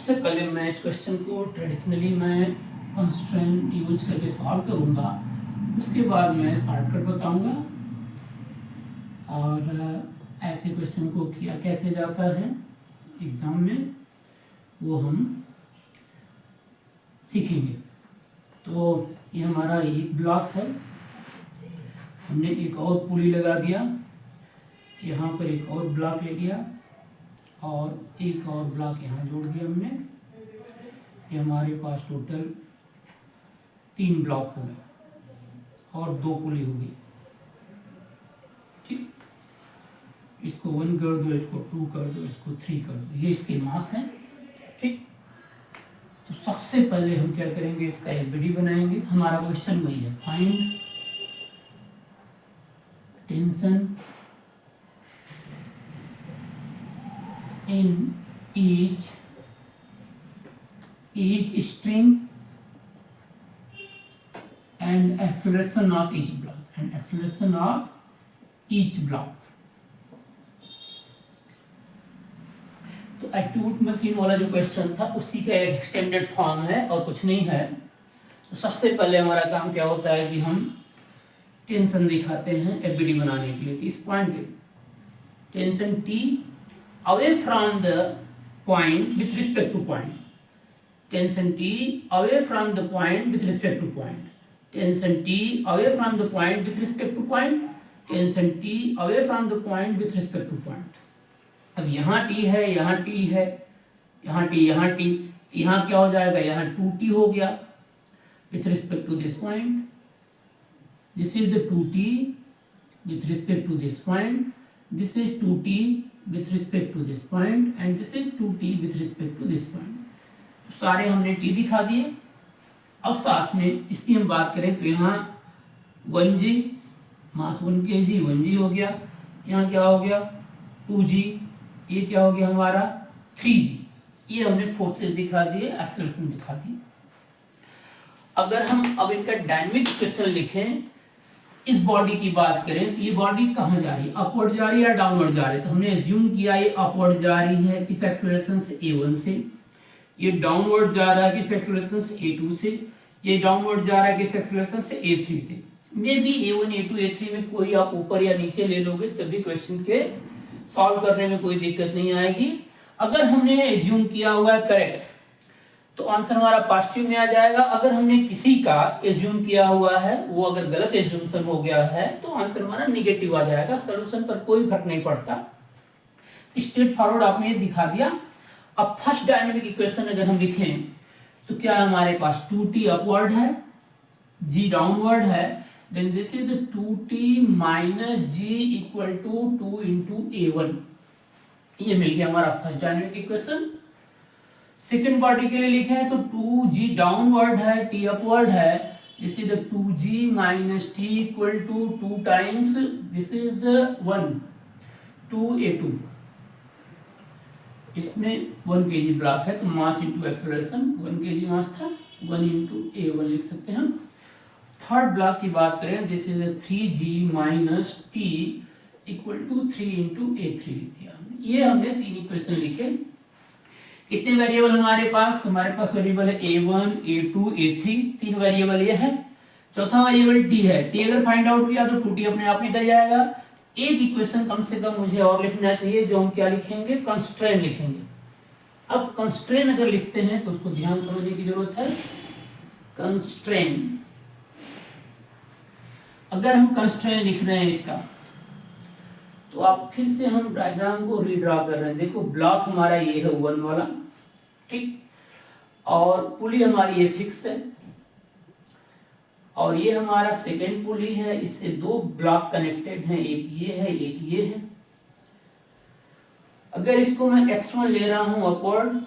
सबसे पहले मैं इस क्वेश्चन को ट्रेडिशनली मैं कंस्ट्रेंट यूज करके सॉल्व करूँगा, उसके बाद मैं शॉर्टकट बताऊँगा और ऐसे क्वेश्चन को किया कैसे जाता है एग्ज़ाम में वो हम सीखेंगे। तो ये हमारा एक ब्लॉक है, हमने एक और पुली लगा दिया, यहाँ पर एक और ब्लॉक ले लिया और एक और ब्लॉक यहाँ जोड़ दिया हमने। ये हमारे पास टोटल 3 ब्लॉक हो गए और 2 पुली होगी। ठीक, इसको 1 कर दो, इसको 2 कर दो, इसको 3 कर दो, ये इसके मास हैं। ठीक, तो सबसे पहले हम क्या करेंगे, इसका एलबीडी बनाएंगे। हमारा क्वेश्चन वही है, find tension in each string and acceleration of each block तो एक्यूट मशीन वाला जो क्वेश्चन था उसी का एक एक्सटेंडेड फॉर्म है और कुछ नहीं है। तो सबसे पहले हमारा काम क्या होता है कि हम टेंशन दिखाते हैं एफबीडी बनाने के लिए। इस पॉइंट पे tension T away from the point with respect to point, tension T away from the point with respect to point, tension T away from the point with respect to point, tension T away from the point with respect to point। अब यहाँ T है, यहाँ T है, यहाँ T, यहाँ T, यहाँ क्या हो जाएगा, यहाँ 2T हो गया with respect to this point। This is the 2T with respect to this point, this is 2T with respect to this point and this is 2T with respect to this point। तो सारे हमने T दिखा दिए। अब साथ में इसकी हम बात करें तो यहाँ 1G मास 1 kg 1G हो गया, यहाँ क्या हो गया 2G, ये क्या हो गया हमारा 3G। ये हमने फोर्सेस दिखा दिए, एक्सेलरेशन दिखा दी। अगर हम अब इनका डायनेमिक क्वेश्चन लिखें, इस बॉडी की बात करें तो ये बॉडी कहाँ जा रही है, अपवर्ड जा रही है या डाउनवर्ड जा रही है। तो हमने एज्यूम किया ये अपवर्ड जा रही है किस एक्सेलरेशन से, a1 से। ये डाउनवर्ड जा रहा है किस एक्सेलरेशन से, a2 से। ये डाउनवर्ड जा रहा है किस एक्सेलरेशन से, a3 से। May be a1 a2 a3 में कोई आप ऊपर या नीचे ले लोगे तभी क्वेश्चन के सॉल्व करने में कोई दिक्कत नहीं आएगी। अगर हमने एज्यूम किया हुआ है करेक्ट तो आंसर हमारा पॉजिटिव में आ जाएगा। अगर हमने किसी का एज्यूम किया हुआ है वो अगर गलत एज्यूमशन हो गया है तो आंसर हमारा नेगेटिव आ जाएगा। सॉल्यूशन पर कोई फर्क नहीं पड़ता, स्ट्रेट फॉरवर्ड आपने ये दिखा दिया। अब फर्स्ट डायनेमिक इक्वेशन अगर हम लिखें तो क्या हमारे पास 2T अपवर्ड है, G डाउनवर्ड है, then this is 2T minus G equal to 2 into A1। ये मिल गया हमारा first dynamic equation. Second body के लिए लिखे हैं तो 2G डाउनवर्ड है, T अपवर्ड है, this is the 2G minus T equal to 2 times this is the 1 2A2। इसमें 1 kg ब्लॉक है तो mass into acceleration 1 kg mass था, 1 into A1 लिख सकते हैं हम। थर्ड ब्लॉक की बात करें this is 3G minus T equal to 3 into A3 लिख दिया। ये हमने 3 इक्वेशन लिखे। कितने वेरिएबल हमारे पास वेरिएबल है a1 a2 a3, 3 वेरिएबल ये है। चौथा वेरिएबल t है, t अगर फाइंड आउट किया तो 2t अपने आप निकल जाएगा। एक इक्वेशन कम से कम मुझे और लिखना चाहिए जो हम क्या लिखेंगे, कंस्ट्रेन लिखेंगे। अब कंस्ट्रेन अगर लिखते हैं तो उसको ध्यान समझने की जरूरत है। कंस्ट्रेन अगर हम कंस्ट्रेन लिख रहे हैं इसका तो आप फिर से हम डायग्राम को रीड्रा कर रहे हैं। देखो ब्लॉक हमारा ये है 1 वाला, ठीक, और पुली हमारी ये फिक्स है और ये हमारा सेकेंड पुली है। इससे 2 ब्लॉक कनेक्टेड हैं, एक ये है एक ये है। अगर इसको मैं x1 ले रहा हूं अपवर्ड,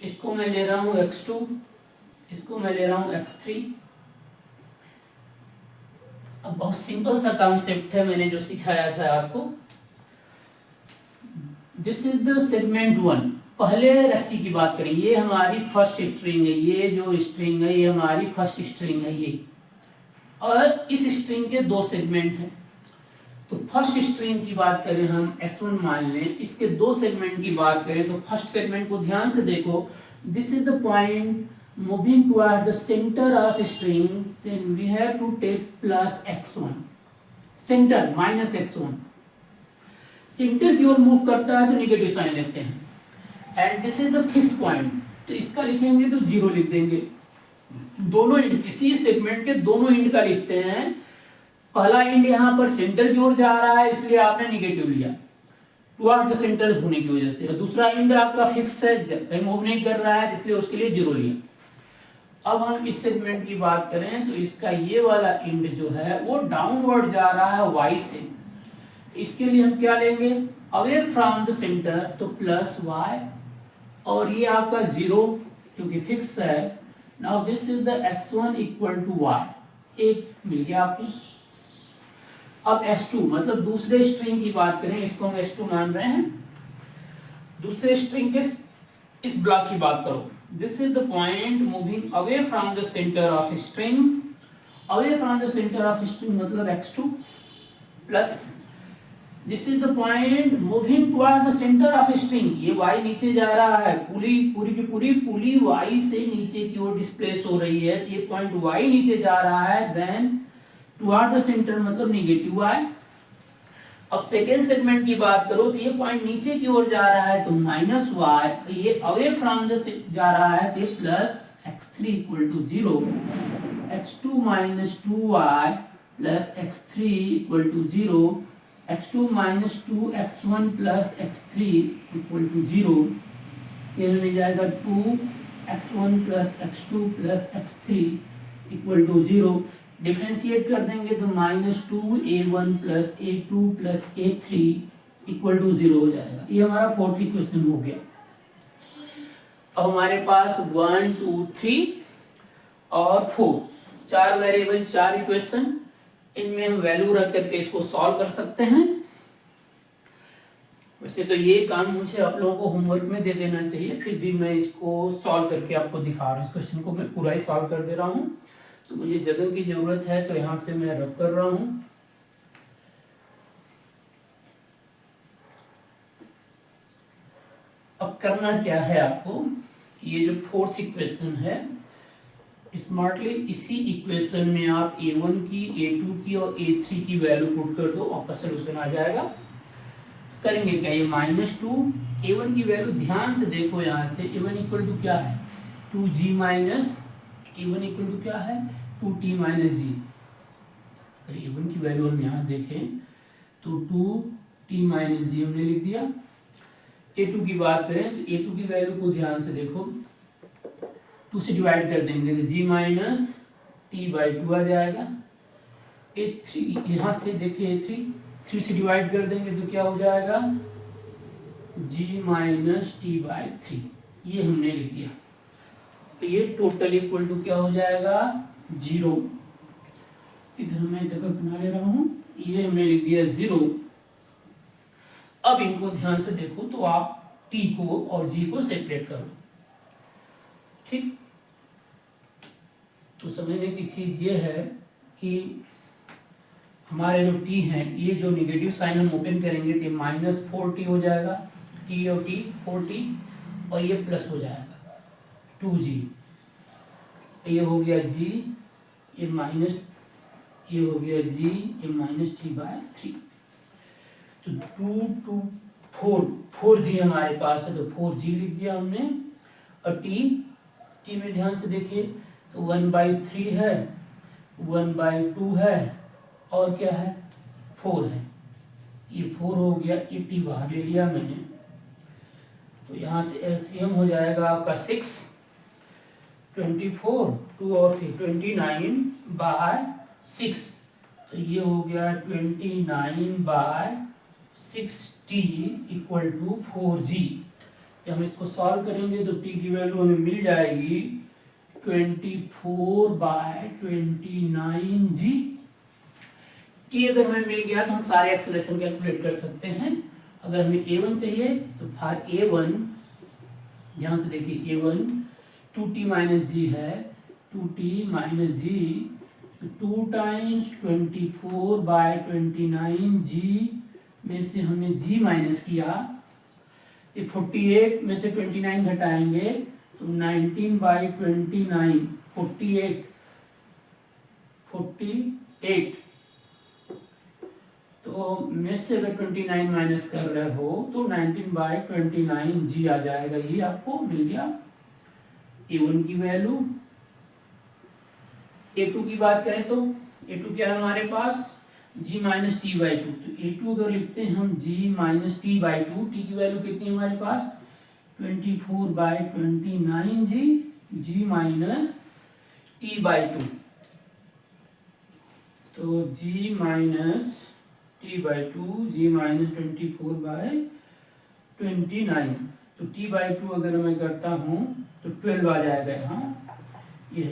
इसको मैं ले रहा हूं x2, इसको मैं ले रहा हूं x3। अब बहुत सिंपल सा कॉन्सेप्ट है, मैंने जो सिखाया था आपको। This is the segment 1। पहले रस्सी की बात करें, ये हमारी फर्स्ट स्ट्रिंग है, ये जो स्ट्रिंग है ये हमारी फर्स्ट स्ट्रिंग है ये, और इस स्ट्रिंग के 2 सेगमेंट हैं। तो फर्स्ट स्ट्रिंग की बात करें हम S1 मान लें, इसके दो सेगमेंट की बात करें तो फर्स्ट सेगमेंट को ध्यान से देखो, this is the point moving toward the center of a string, then we have to take plus x1, center minus x1, centre की ओर मूव करता है तो निगेटिव साइन लेते हैं, and this is the fix point, तो इसका लिखेंगे तो 0 लिख देंगे। दोनों इंड, किसी सेगमेंट के दोनों इंड का लिखते हैं, पहला इंड यहाँ पर सेंटर की ओर जा रहा है इसलिए आपने निगेटिव लिया टुवर्ड द सेंटर होने की वजह से, और दूसरा इंड आपका फिक्स है, कहीं मूव नहीं कर रहा है इसलिए उसके लिए 0 लिया। अब हम इस सेगमेंट की बात करें तो इसका ये वाला इंड जो है वो डाउनवर्ड जा रहा है y से, इसके लिए हम क्या लेंगे, अवे फ्रॉम द सेंटर तो प्लस y, और ये आपका 0 क्योंकि फिक्स है। Now this is the x1 equal to y, एक मिल गया आपको। अब s2 मतलब दूसरे स्ट्रिंग की बात करें, इसको हम s2 मान रहे हैं, दूसरे स्ट्रिंग के इस ब्लॉक की बात करो, this is the point moving away from the center of a string, away from the center of a string मतलब x2 plus this is the point moving toward the center of a string, ये y नीचे जा रहा है, पूरी की पूरी पुली y से नीचे की ओर डिस्प्लेस हो रही है, ये पॉइंट y नीचे जा रहा है, then toward the center मतलब नेगेटिव y। अब सेकेंड सेगमेंट की बात करो तो ये पॉइंट नीचे की ओर जा रहा है तो माइनस वाई, ये अवे फ्रॉम द जा रहा है तो ये plus x3 equal to 0, x2 minus 2y plus x3 equal to 0, x2 minus 2x1 plus x3 equal to 0, ये मिल जाएगा 2x1 plus x2 plus x3 equal to 0। Differentiate कर देंगे तो -2a1 plus a2 plus a3 equal to 0 हो जाएगा। ये हमारा फोर्थ इक्वेशन हो गया। अब हमारे पास 1 2 3 और 4 चार वेरिएबल, चार इक्वेशन, इनमें हम वैल्यू रख करके इसको सॉल्व कर सकते हैं। वैसे तो ये काम मुझे आप लोगों को होमवर्क में दे देना चाहिए, फिर भी मैं इसको सॉल्व करके आपको दिखा रहा हूँ। इस क्वेश्चन को मैं पूरा ही सॉल्व कर दे रहा हूँ, तो मुझे जगह की जरूरत है तो यहां से मैं रफ कर रहा हूं। अब करना क्या है आपको, ये जो फोर्थ इक्वेशन है, स्मार्टली इसी इक्वेशन में आप a1 की, a2 की और a3 की वैल्यू पुट कर दो, आपका सोल्यूशन आ जाएगा। करेंगे क्या, ये -2 a1 की वैल्यू ध्यान से देखो, यहां से a1 इक्वल टू क्या है, 2g minus a1 equal to क्या है, 2t माइनस जी। अगर a1 की वैल्यू हम यहाँ देखें तो 2t माइनस जी हमने लिख दिया। a2 की बात करें तो a2 की वैल्यू को ध्यान से देखो, 2 से डिवाइड कर देंगे तो g माइनस t बाई 2 आ जाएगा। a3 यहाँ से देखिए, a3 3 से डिवाइड कर देंगे तो क्या हो जाएगा, g माइनस t बाई 3, ये हमने लिख दिया। तो ये टोटल इक्वल टू क्या हो जाएगा, 0। इधर मैं जगह बना ले रहा हूं, ये हमने लिख दिया 0। अब इनको ध्यान से देखो तो आप t को और g को सेपरेट करो, ठीक। तो समझने की चीज ये है कि हमारे जो t है, ये जो निगेटिव साइन हम ओपन करेंगे तो -4t हो जाएगा, t और t 4t, और ये प्लस हो जाएगा 2g, ये हो गया g, ये माइनस, ये हो गया g, ये माइनस t बाय 3। तो 2 2 4 4g हमारे पास है तो 4g लिख दिया हमने। और t में ध्यान से देखिए तो 1/3 है, 1/2 है, और क्या है, 4 है, ये 4 हो गया, ये t बाहर ले लिया मैंने, तो यहाँ से एलसीएम हो जाएगा आपका 6, 24, 2 और 3 29/6, तो ये हो गया 29/6t इक्वल टू 4g। जब हम इसको सॉल्व करेंगे तो t की वैल्यू हमें मिल जाएगी 24/29g। t अगर हमें मिल गया तो हम सारे एक्सेलरेशन कैलकुलेट कर सकते हैं। अगर हमें a1 चाहिए तो फॉर a1, ध्यान से देखिए, a1 2t माइनस जी है, 2t माइनस जी तो 2 टाइम्स 24/29 जी में से हमने जी माइनस किया, ये 48 में से 29 घटाएंगे तो 19/29 48 तो में से अगर 29 माइनस कर रहे हो तो 19/29 जी आ जाएगा। ये आपको मिल गया A1 की वैल्यू। A2 की बात करें तो A2 क्या है हमारे पास g minus T by two. तो A2 अगर लिखते हैं हम g minus T by two, T की वैल्यू कितनी है हमारे पास 24/29 g minus T by two. तो g minus T by two G minus 24/29। तो t बाई टू अगर मैं करता हूँ तो 12 आ जाएगा यहाँ, ये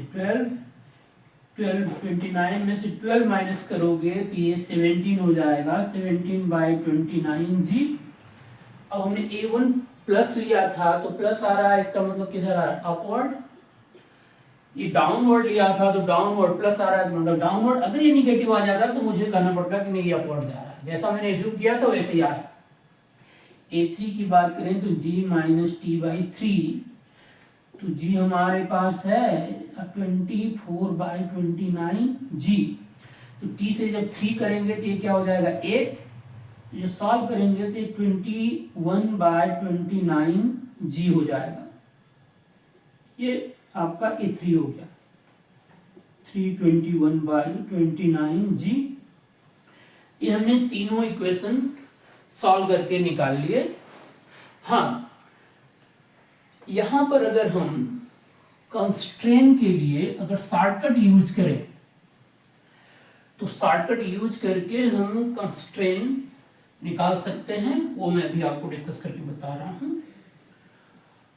29 में से 12 माइनस करोगे तो ये 17 हो जाएगा, 17/29 जी। अब हमने A1 प्लस लिया था तो प्लस आ रहा है, इसका मतलब किधर आ रहा है अपवर्ड। ये डाउनवर्ड लिया था तो डाउनवर्ड प्लस आ रहा है, मतलब डाउनवर्ड। अगर ये निगेटिव आ जाता तो मुझे कहना पड़ता कि नहीं ये अपवर्ड जा रहा है, जैसा मैंने एज्यूम किया था वैसे ही आ रहा है। A3 की बात करें तो g minus T by three, तो g हमारे पास है 24/29 जी। तो t से जब 3 करेंगे तो ये क्या हो जाएगा 8, ये सॉल्व करेंगे तो 21/29 जी हो जाएगा। ये आपका A3 हो गया 321/29 जी। ये हमने तीनों इक्वेशन सॉल्व करके निकाल लिए। हाँ, यहां पर अगर हम कंस्ट्रेंट के लिए अगर शॉर्टकट यूज करें तो शॉर्टकट यूज करके हम कंस्ट्रेंट निकाल सकते हैं, वो मैं भी आपको डिस्कस करके बता रहा हूं।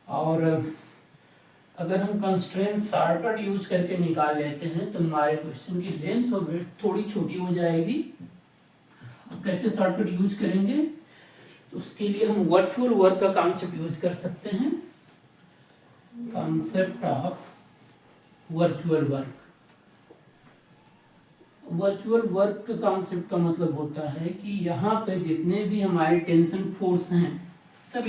और अगर हम कंस्ट्रेंट शॉर्टकट यूज करके निकाल लेते हैं तो हमारे क्वेश्चन की लेंथ और विड्थ थोड़ी छोटी हो जाएगी। अब कैसे शॉर्टकट यूज करेंगे तो उसके लिए हम वर्चुअल वर्क का कॉन्सेप्ट यूज कर सकते हैं, concept of virtual work. Virtual work का कॉन्सेप्ट का मतलब होता है कि यहाँ पे जितने भी हमारे टेंशन फोर्स हैं